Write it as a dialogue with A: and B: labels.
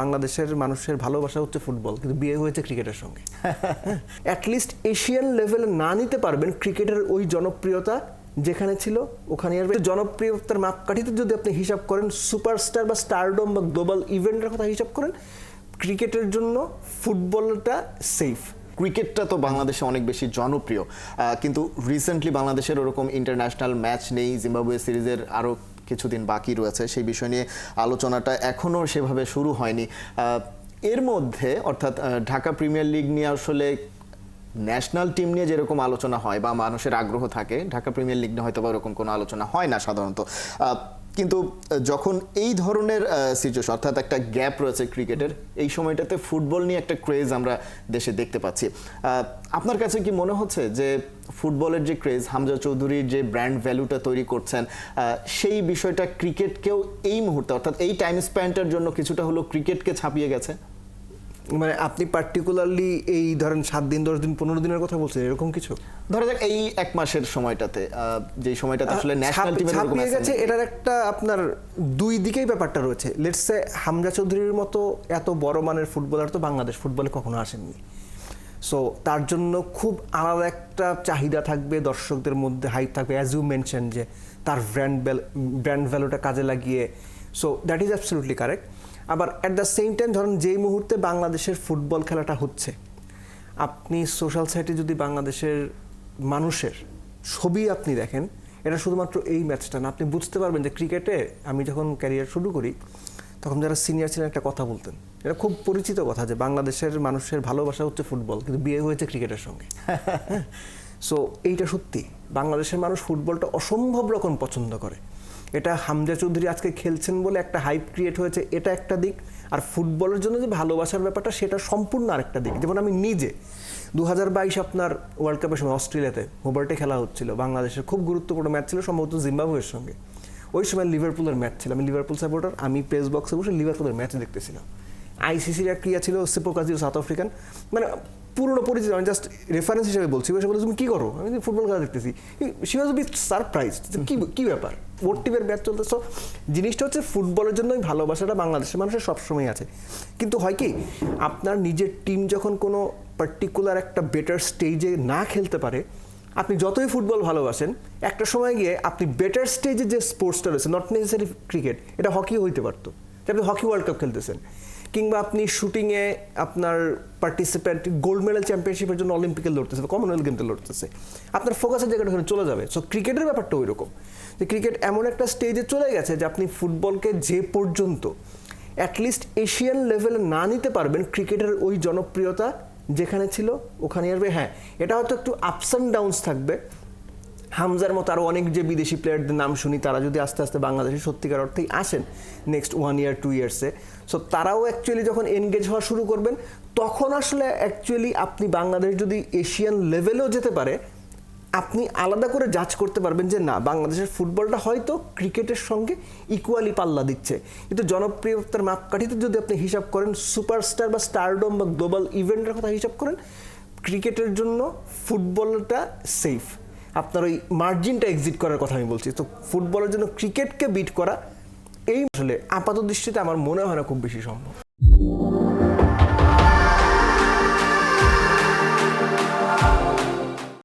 A: বাংলাদেশের মানুষের ভালোবাসা হচ্ছে ফুটবল, কিন্তু বিয়ে হয়েছে ক্রিকেটের সঙ্গে। অ্যাটলিস্ট এশিয়ান লেভেলে না নিতে পারবেন ক্রিকেটের ওই জনপ্রিয়তা যেখানে ছিল ওখানে আসবে। জনপ্রিয়তার মাপকাঠিতে যদি আপনি হিসাব করেন, সুপারস্টার বা স্টারডম বা গ্লোবাল ইভেন্টের কথা হিসাব করেন, ক্রিকেটের জন্য ফুটবলটা সেফ।
B: ক্রিকেটটা তো বাংলাদেশে অনেক বেশি জনপ্রিয়, কিন্তু রিসেন্টলি বাংলাদেশের ওরকম ইন্টারন্যাশনাল ম্যাচ নেই। জিম্বাবুয়ে সিরিজের আরও কিছুদিন বাকি রয়েছে, সেই বিষয় নিয়ে আলোচনাটা এখনও সেভাবে শুরু হয়নি। এর মধ্যে অর্থাৎ ঢাকা প্রিমিয়ার লিগ নিয়ে আসলে ন্যাশনাল টিম নিয়ে যেরকম আলোচনা হয় বা মানুষের আগ্রহ থাকে, ঢাকা প্রিমিয়ার লিগ নিয়ে হয়তো বা ওরকম কোনো আলোচনা হয় না সাধারণত। কিন্তু যখন এই ধরনের সিচুয়েশন, অর্থাৎ একটা গ্যাপ রয়েছে ক্রিকেটের, এই সময়টাতে ফুটবল নিয়ে একটা ক্রেজ আমরা দেশে দেখতে পাচ্ছি। আপনার কাছে কি মনে হচ্ছে যে ফুটবলের যে ক্রেজ, হামজা চৌধুরীর যে ব্র্যান্ড ভ্যালুটা তৈরি করছেন, সেই বিষয়টা ক্রিকেটকেও এই মুহূর্তে অর্থাৎ এই টাইম স্প্যানটার জন্য কিছুটা হলো ক্রিকেটকে ছাপিয়ে গেছে?
A: মানে আপনি পার্টিকুলারলি এই ধরেন 7 দিন 10 দিন 15 দিনের কথা বলছেন, এরকম কিছু?
B: ধরা যাক এই এক মাসের সময়টাতে, যে সময়টাতে আসলে ন্যাশনাল টিমের এরকম
A: ছাপিয়ে গেছে, এটার একটা আপনার দুই দিকেই ব্যাপারটা রয়েছে। লেটস সে হামজা চৌধুরীর মতো এত বড় মানের ফুটবলার তো বাংলাদেশ ফুটবলে কখনো আসেননি। সো তার জন্য খুব আলাদা একটা চাহিদা থাকবে, দর্শকদের মধ্যে হাইপ থাকবে, অ্যাজ ইউ মেনশন, যে তার ব্র্যান্ড ভ্যালুটা কাজে লাগিয়ে। So that is absolutely correct. আবার অ্যাট দ্য সেম টাইম ধরেন যেই মুহূর্তে বাংলাদেশের ফুটবল খেলাটা হচ্ছে, আপনি সোশ্যাল সাইটে যদি বাংলাদেশের মানুষের ছবি আপনি দেখেন, এটা শুধুমাত্র এই ম্যাচটা না, আপনি বুঝতে পারবেন যে ক্রিকেটে আমি যখন ক্যারিয়ার শুরু করি তখন যারা সিনিয়র ছিলেন একটা কথা বলতেন, এটা খুব পরিচিত কথা, যে বাংলাদেশের মানুষের ভালোবাসা হচ্ছে ফুটবল, কিন্তু বিয়ে হয়েছে ক্রিকেটের সঙ্গে। সো এইটা সত্যি, বাংলাদেশের মানুষ ফুটবলটা অসম্ভব রকম পছন্দ করে। এটা হামজা চৌধুরী আজকে খেলছেন বলে একটা হাইপ ক্রিয়েট হয়েছে, এটা একটা দিক। আর ফুটবলের জন্য যে ভালোবাসার ব্যাপারটা, সেটা সম্পূর্ণ আরেকটা দিক। যেমন আমি নিজে 2022 আপনার ওয়ার্ল্ড কাপের সময় অস্ট্রেলিয়াতে হোবার্টে খেলা হচ্ছিল, বাংলাদেশের খুব গুরুত্বপূর্ণ ম্যাচ ছিল, সম্ভবত জিম্বাবুয়ের সঙ্গে। ওই সময় লিভারপুলের ম্যাচ ছিল, আমি লিভারপুল সাপোর্টার, আমি প্রেস বক্সে বসে লিভারপুলের ম্যাচ দেখতেছিলাম। আইসিসির এক ক্রিয়া ছিল, সিপোকাজিও সাউথ আফ্রিকান, মানে পুরনো পরিচিত, আমি জাস্ট রেফারেন্স হিসেবে বলছি। বসে বলে তুমি কী করো, আমি ফুটবল খেলা দেখতেছি। শি ওয়াজ বি সারপ্রাইজ, কী ব্যাপার, ওর টিমের ম্যাচ চলতে। সো জিনিসটা হচ্ছে ফুটবলের জন্য ভালোবাসাটা বাংলাদেশের মানুষের সবসময় আছে। কিন্তু হয় কি, আপনার নিজের টিম যখন কোনো পার্টিকুলার একটা বেটার স্টেজে না খেলতে পারে, আপনি যতই ফুটবল ভালোবাসেন, একটা সময় গিয়ে আপনি বেটার স্টেজে যে স্পোর্টসটা রয়েছে, নট নেসেসারি ক্রিকেট, এটা হকিও হইতে পারতো, যে আপনি হকি ওয়ার্ল্ড কাপ খেলতেছেন, কিংবা আপনি শুটিংয়ে আপনার পার্টিসিপেন্ট গোল্ড মেডেল চ্যাম্পিয়নশিপের জন্য অলিম্পিকে লড়তেছে বা কমনওয়েলথ গেমতে লড়তেছে, আপনার ফোকাসের জায়গাটা ওখানে চলে যাবে। সো ক্রিকেটের ব্যাপারটা ওই রকম, যে ক্রিকেট এমন একটা স্টেজে চলে গেছে যে আপনি ফুটবলকে যে পর্যন্ত অ্যাটলিস্ট এশিয়ান লেভেলে না নিতে পারবেন, ক্রিকেটের ওই জনপ্রিয়তা যেখানে ছিল ওখানে আসবে। হ্যাঁ, এটা হয়তো একটু আপস অ্যান্ড ডাউনস থাকবে। হামজার মতো আরও অনেক যে বিদেশি প্লেয়ারদের নাম শুনি, তারা যদি আস্তে আস্তে বাংলাদেশে সত্যিকার অর্থেই আসেন নেক্সট 1 year 2 yearsে, সো তারাও অ্যাকচুয়ালি যখন এনগেজ হওয়া শুরু করবেন, তখন আসলে অ্যাকচুয়ালি আপনি বাংলাদেশ যদি এশিয়ান লেভেলেও যেতে পারে, আপনি আলাদা করে জাজ করতে পারবেন যে না, বাংলাদেশের ফুটবলটা হয়তো ক্রিকেটের সঙ্গে ইকুয়ালি পাল্লা দিচ্ছে। কিন্তু জনপ্রিয়তার মাপকাঠিতে যদি আপনি হিসাব করেন, সুপারস্টার বা স্টারডম বা গ্লোবাল ইভেন্টের কথা হিসাব করেন, ক্রিকেটের জন্য ফুটবলটা সেফ। আপনার ওই মার্জিনটা এক্সিট করার কথা আমি বলছি। তো ফুটবলের জন্য ক্রিকেটকে বিট করা, এই আসলে আপাত দৃষ্টিতে আমার মনে হয় না খুব বেশি সম্ভব।